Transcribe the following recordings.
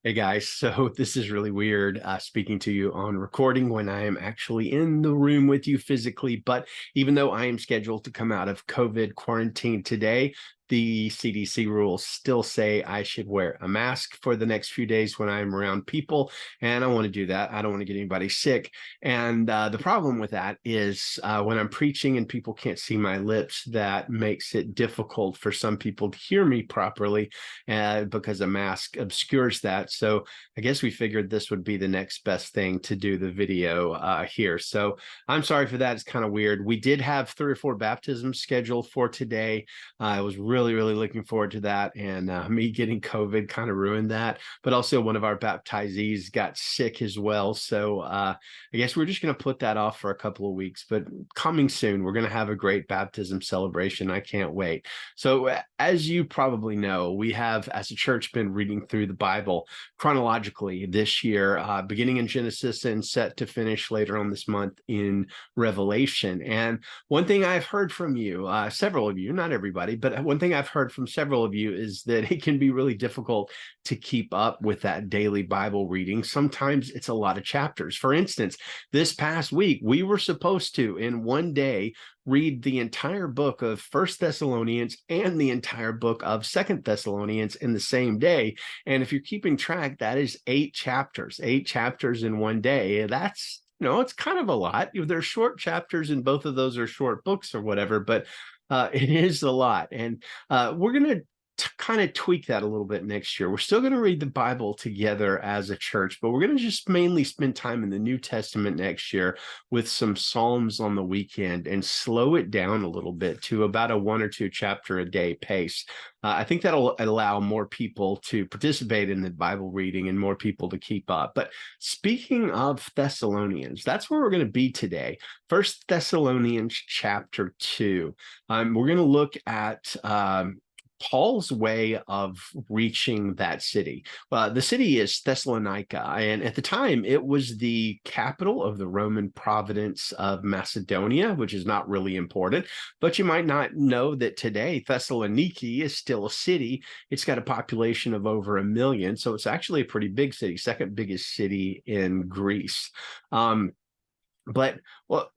Hey guys, so this is really weird speaking to you on recording when I am actually in the room with you physically. But even though I am scheduled to come out of COVID quarantine today, the CDC rules still say I should wear a mask for the next few days when I'm around people. And I want to do that. I don't want to get anybody sick. And the problem with that is when I'm preaching and people can't see my lips, that makes it difficult for some people to hear me properly because a mask obscures that. So I guess we figured this would be the next best thing to do the video here. So I'm sorry for that. It's kind of weird. We did have 3 or 4 baptisms scheduled for today. I was really looking forward to that. And me getting COVID kind of ruined that. But also one of our baptizees got sick as well. So I guess we're just going to put that off for a couple of weeks. But coming soon, we're going to have a great baptism celebration. I can't wait. So as you probably know, we have, as a church, been reading through the Bible chronologically this year, beginning in Genesis and set to finish later on this month in Revelation. And one thing I've heard from you, several of you, not everybody, but one thing I've heard from several of you is that it can be really difficult to keep up with that daily Bible reading. Sometimes it's a lot of chapters. For instance, this past week, we were supposed to, in one day, read the entire book of First Thessalonians and the entire book of Second Thessalonians in the same day. And if you're keeping track, that is 8 chapters in one day. That's, it's kind of a lot. There's short chapters and both of those are short books or whatever, but it is a lot. And we're going to kind of tweak that a little bit next year. We're still going to read the Bible together as a church, but we're going to just mainly spend time in the New Testament next year with some Psalms on the weekend and slow it down a little bit to about a 1 or 2 chapter a day pace. I think that'll allow more people to participate in the Bible reading and more people to keep up. But speaking of Thessalonians, that's where we're going to be today. First Thessalonians chapter 2. We're going to look at Paul's way of reaching that city. The city is Thessalonica, and at the time it was the capital of the Roman province of Macedonia, which is not really important, but you might not know that today Thessaloniki is still a city. It's got a population of over 1 million, so it's actually a pretty big city, second biggest city in Greece.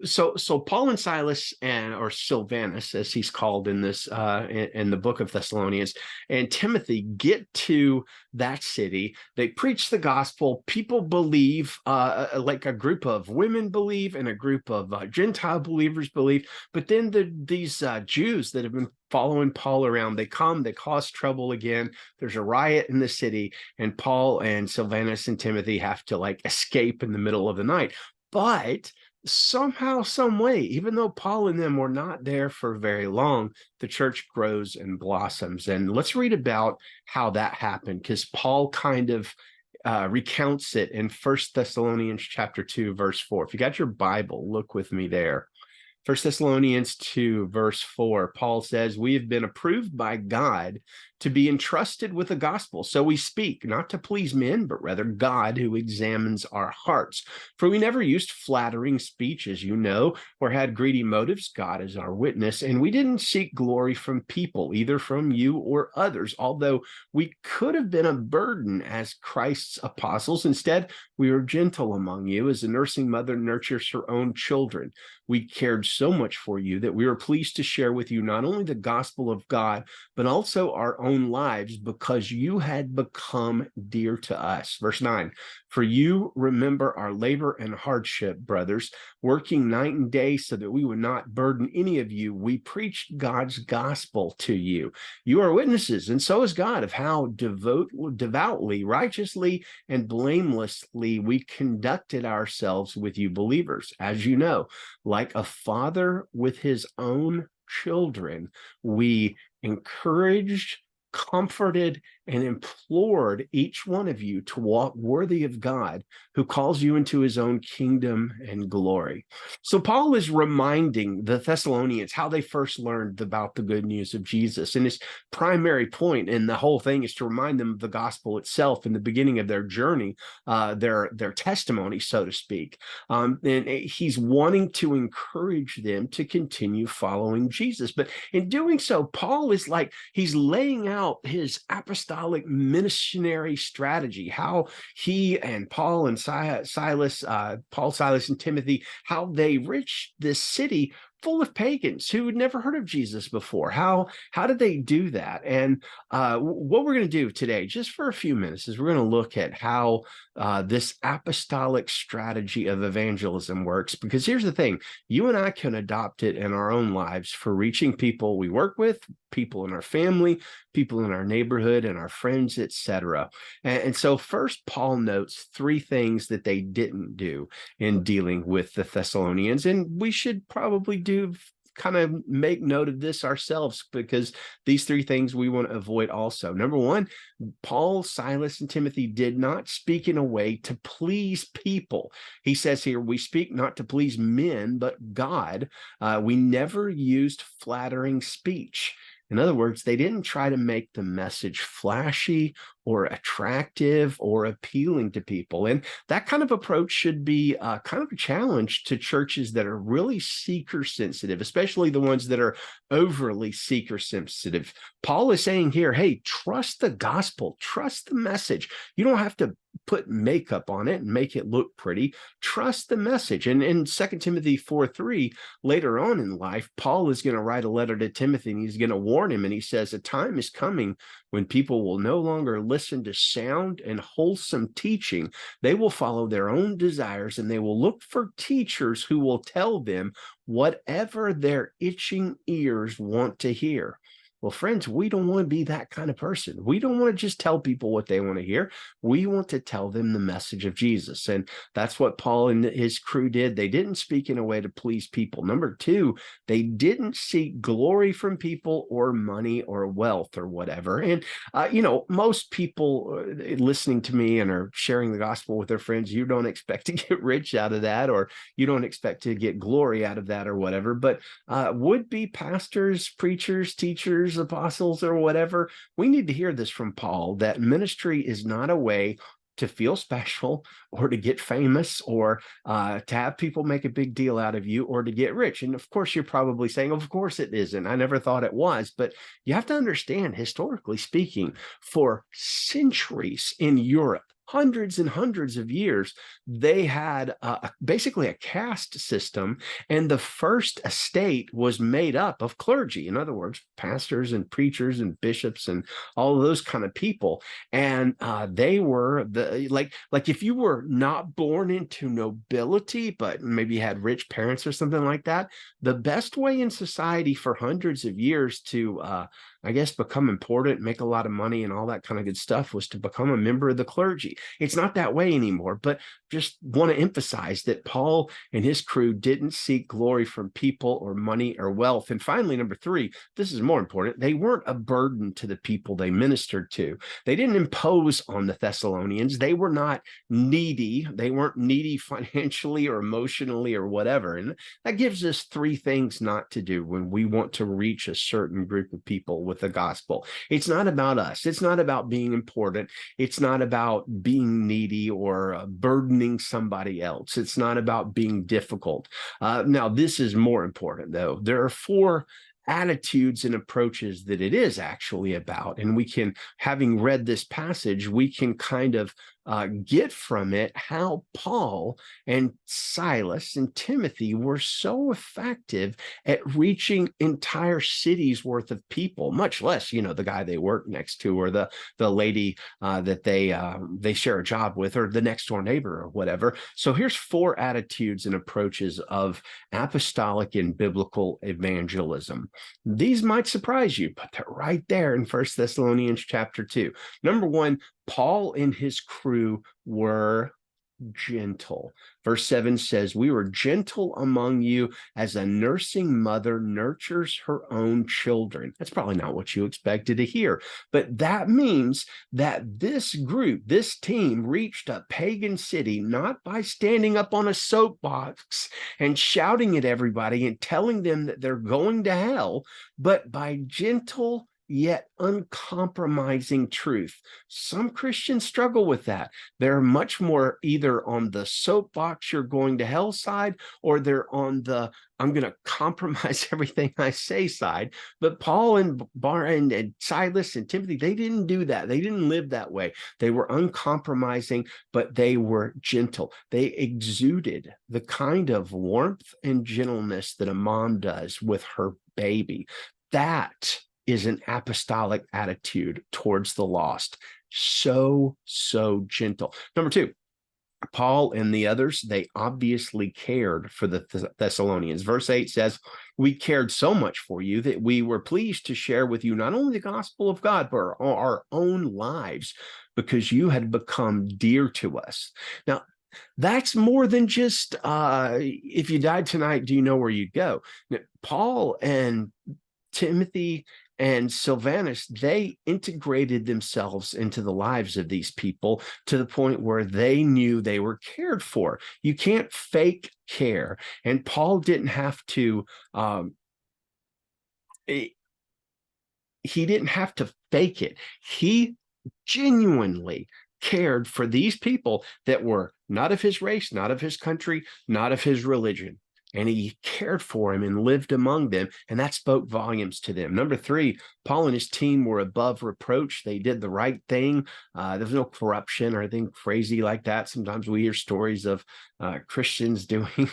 So Paul and Silas, or Silvanus, as he's called in this in the book of Thessalonians, and Timothy get to that city. They preach the gospel. People believe, like a group of women believe, and a group of Gentile believers believe. But then these Jews that have been following Paul around, they come, they cause trouble again. There's a riot in the city, and Paul and Silvanus and Timothy have to escape in the middle of the night. But somehow, some way, even though Paul and them were not there for very long, the church grows and blossoms. And let's read about how that happened, because Paul kind of recounts it in First Thessalonians chapter 2, verse 4. If you got your Bible, look with me there. 1 Thessalonians 2, verse 4, Paul says, "We have been approved by God to be entrusted with the gospel. So we speak, not to please men, but rather God who examines our hearts. For we never used flattering speech, as you know, or had greedy motives. God is our witness. And we didn't seek glory from people, either from you or others, although we could have been a burden as Christ's apostles. Instead, we were gentle among you, as a nursing mother nurtures her own children. We cared so much for you that we were pleased to share with you not only the gospel of God, but also our own lives, because you had become dear to us." Verse 9, "For you remember our labor and hardship, brothers, working night and day so that we would not burden any of you. We preached God's gospel to you. You are witnesses, and so is God, of how devoutly, righteously, and blamelessly we conducted ourselves with you believers. As you know, like a father with his own children, we encouraged, comforted, and implored each one of you to walk worthy of God, who calls you into his own kingdom and glory." So Paul is reminding the Thessalonians how they first learned about the good news of Jesus. And his primary point in the whole thing is to remind them of the gospel itself in the beginning of their journey, their testimony, so to speak. And he's wanting to encourage them to continue following Jesus. But in doing so, Paul is he's laying out about his apostolic missionary strategy, how he and Paul and Silas, Paul, Silas, and Timothy, how they reached this city full of pagans who had never heard of Jesus before. How did they do that? And what we're going to do today, just for a few minutes, is we're going to look at how this apostolic strategy of evangelism works. Because here's the thing, you and I can adopt it in our own lives for reaching people we work with, people in our family, people in our neighborhood, and our friends, etc. And so first, Paul notes three things that they didn't do in dealing with the Thessalonians, and we should probably kind of make note of this ourselves, because these three things we want to avoid also. Number one, Paul, Silas, and Timothy did not speak in a way to please people. He says here, we speak not to please men, but God. We never used flattering speech. In other words, they didn't try to make the message flashy or attractive or appealing to people. And that kind of approach should be kind of a challenge to churches that are really seeker sensitive, especially the ones that are overly seeker sensitive. Paul is saying here, hey, trust the gospel, trust the message. You don't have to put makeup on it and make it look pretty. Trust the message. And in 2 Timothy 4:3, later on in life, Paul is going to write a letter to Timothy, and he's going to warn him. And he says, a time is coming when people will no longer listen to sound and wholesome teaching. They will follow their own desires, and they will look for teachers who will tell them whatever their itching ears want to hear. Well, friends, we don't want to be that kind of person. We don't want to just tell people what they want to hear. We want to tell them the message of Jesus. And that's what Paul and his crew did. They didn't speak in a way to please people. Number two, they didn't seek glory from people or money or wealth or whatever. And, most people listening to me and are sharing the gospel with their friends, you don't expect to get rich out of that, or you don't expect to get glory out of that or whatever. But would-be pastors, preachers, teachers, apostles, or whatever, we need to hear this from Paul, that ministry is not a way to feel special or to get famous or to have people make a big deal out of you or to get rich. And of course, you're probably saying, of course it isn't. I never thought it was. But you have to understand, historically speaking, for centuries in Europe, hundreds and hundreds of years, they had basically a caste system, and the first estate was made up of clergy. In other words, pastors and preachers and bishops and all of those kind of people. And they were like if you were not born into nobility, but maybe had rich parents or something like that, the best way in society for hundreds of years to become important, make a lot of money and all that kind of good stuff was to become a member of the clergy. It's not that way anymore, but just want to emphasize that Paul and his crew didn't seek glory from people or money or wealth. And finally, number three, this is more important. They weren't a burden to the people they ministered to. They didn't impose on the Thessalonians. They were not needy. They weren't needy financially or emotionally or whatever. And that gives us three things not to do when we want to reach a certain group of people with the gospel. It's not about us. It's not about being important. It's not about being needy or burdening somebody else. It's not about being difficult. Now, this is more important, though. There are four attitudes and approaches that it is actually about. And we can, having read this passage, we can kind of get from it how Paul and Silas and Timothy were so effective at reaching entire cities worth of people, much less, the guy they work next to or the lady that they share a job with or the next door neighbor or whatever. So here's four attitudes and approaches of apostolic and biblical evangelism. These might surprise you, but they're right there in 1 Thessalonians chapter 2. Number one, Paul and his crew were gentle. Verse 7 says, we were gentle among you as a nursing mother nurtures her own children. That's probably not what you expected to hear, but that means that this group, this team, reached a pagan city not by standing up on a soapbox and shouting at everybody and telling them that they're going to hell, but by gentle yet uncompromising truth. Some Christians struggle with that. They're much more either on the soapbox, you're going to hell side, or they're on the I'm going to compromise everything I say side. But Paul and Silas and Timothy, they didn't do that. They didn't live that way. They were uncompromising, but they were gentle. They exuded the kind of warmth and gentleness that a mom does with her baby. That is an apostolic attitude towards the lost. So gentle. Number two, Paul and the others, they obviously cared for the Thessalonians. Verse 8 says, we cared so much for you that we were pleased to share with you not only the gospel of God, but our own lives, because you had become dear to us. Now, that's more than just, if you died tonight, do you know where you'd go? Now, Paul and Timothy and Silvanus, they integrated themselves into the lives of these people to the point where they knew they were cared for. You can't fake care. And Paul didn't have to, he didn't have to fake it. He genuinely cared for these people that were not of his race, not of his country, not of his religion. And he cared for him and lived among them, and that spoke volumes to them. Number three, Paul and his team were above reproach. They did the right thing. There was no corruption or anything crazy like that. Sometimes we hear stories of Christians doing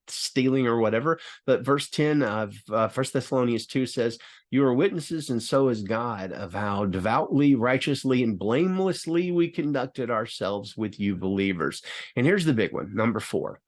stealing or whatever. But verse 10 of 1 Thessalonians 2 says, you are witnesses, and so is God, of how devoutly, righteously, and blamelessly we conducted ourselves with you believers. And here's the big one, number four.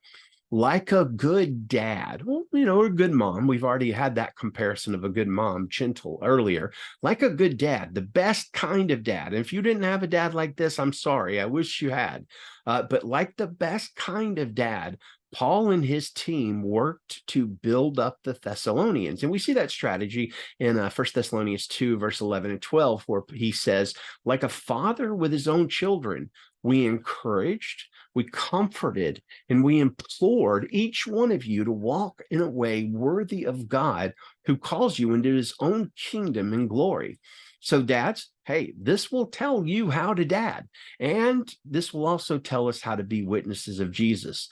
Like a good dad, well, or a good mom. We've already had that comparison of a good mom, gentle, earlier. Like a good dad, the best kind of dad. And if you didn't have a dad like this, I'm sorry. I wish you had. But like the best kind of dad, Paul and his team worked to build up the Thessalonians. And we see that strategy in 1 Thessalonians 2, verse 11 and 12, where he says, like a father with his own children, we encouraged, we comforted, and we implored each one of you to walk in a way worthy of God, who calls you into his own kingdom and glory. So dads, hey, this will tell you how to dad. And this will also tell us how to be witnesses of Jesus.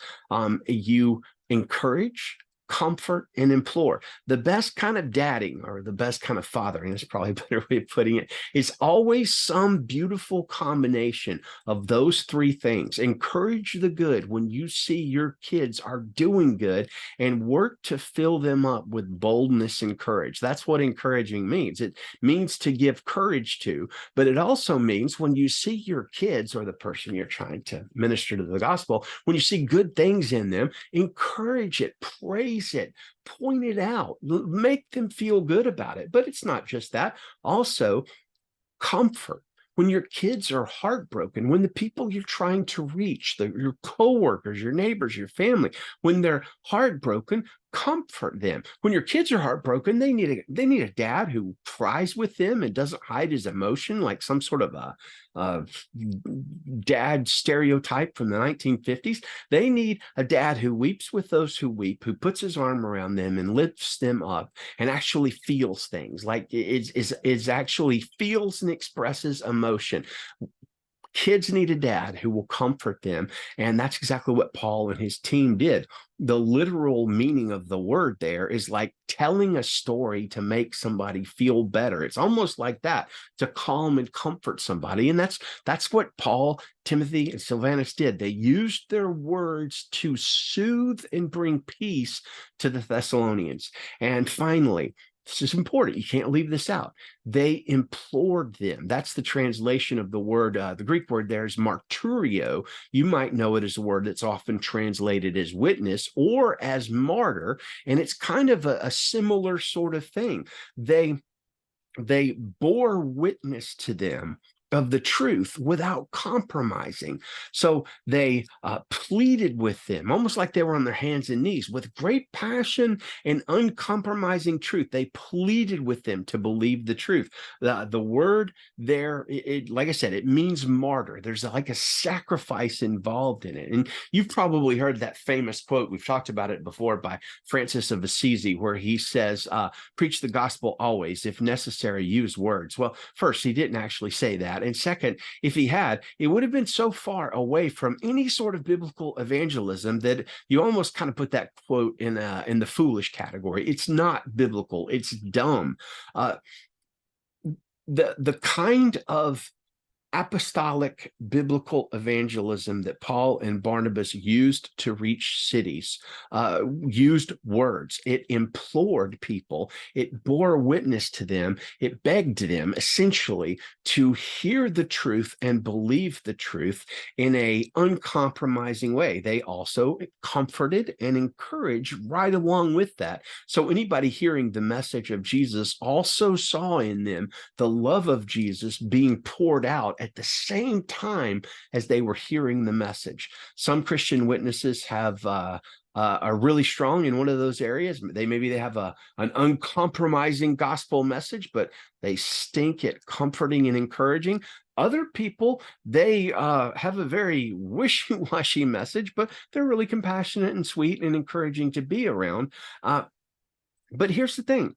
You encourage, comfort, and implore. The best kind of dadding, or the best kind of fathering, that's probably a better way of putting it, is always some beautiful combination of those three things. Encourage the good when you see your kids are doing good, and work to fill them up with boldness and courage. That's what encouraging means. It means to give courage to, but it also means when you see your kids, or the person you're trying to minister to the gospel, when you see good things in them, encourage it, praise it, point it out, make them feel good about it. But it's not just that. Also, comfort. When your kids are heartbroken, when the people you're trying to reach, your coworkers, your neighbors, your family, when they're heartbroken, comfort them. When your kids are heartbroken, they need a dad who cries with them and doesn't hide his emotion like some sort of a dad stereotype from the 1950s. They need a dad who weeps with those who weep, who puts his arm around them and lifts them up and actually feels things, like is actually feels and expresses emotion. Kids need a dad who will comfort them. And that's exactly what Paul and his team did. The literal meaning of the word there is like telling a story to make somebody feel better. It's almost like that, to calm and comfort somebody. And that's what Paul, Timothy, and Silvanus did. They used their words to soothe and bring peace to the Thessalonians. And finally, this is important. You can't leave this out. They implored them. That's the translation of the word. The Greek word there is martyrio. You might know it as a word that's often translated as witness or as martyr. And it's kind of a similar sort of thing. They bore witness to them of the truth without compromising. So they pleaded with them, almost like they were on their hands and knees, with great passion and uncompromising truth. They pleaded with them to believe the truth. The word there, like I said, it means martyr. There's like a sacrifice involved in it. And you've probably heard that famous quote, we've talked about it before, by Francis of Assisi, where he says, preach the gospel always, if necessary, use words. Well, first, he didn't actually say that. And second, if he had, it would have been so far away from any sort of biblical evangelism that you almost kind of put that quote in the foolish category. It's not biblical. It's dumb. The kind of apostolic biblical evangelism that Paul and Barnabas used to reach cities, used words. It implored people. It bore witness to them. It begged them essentially to hear the truth and believe the truth in a uncompromising way. They also comforted and encouraged right along with that. So anybody hearing the message of Jesus also saw in them the love of Jesus being poured out at the same time as they were hearing the message. Some Christian witnesses are really strong in one of those areas. Maybe they have an uncompromising gospel message, but they stink at comforting and encouraging. Other people, they have a very wishy-washy message, but they're really compassionate and sweet and encouraging to be around. But here's the thing.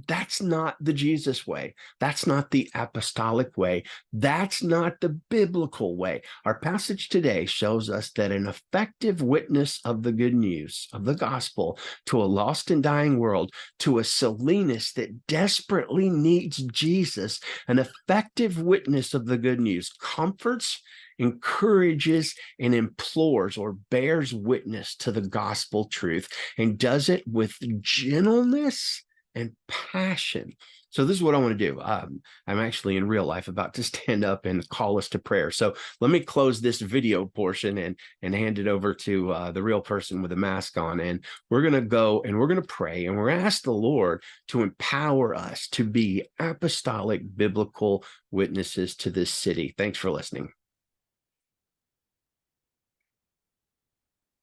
That's not the Jesus way. That's not the apostolic way. That's not the biblical way. Our passage today shows us that an effective witness of the good news, of the gospel, to a lost and dying world, to a Salinas that desperately needs Jesus, an effective witness of the good news comforts, encourages, and implores or bears witness to the gospel truth, and does it with gentleness and passion. So this is what I want to do. I'm actually in real life about to stand up and call us to prayer. So let me close this video portion and hand it over to the real person with a mask on. And we're going to go and we're going to pray and we're going to ask the Lord to empower us to be apostolic biblical witnesses to this city. Thanks for listening.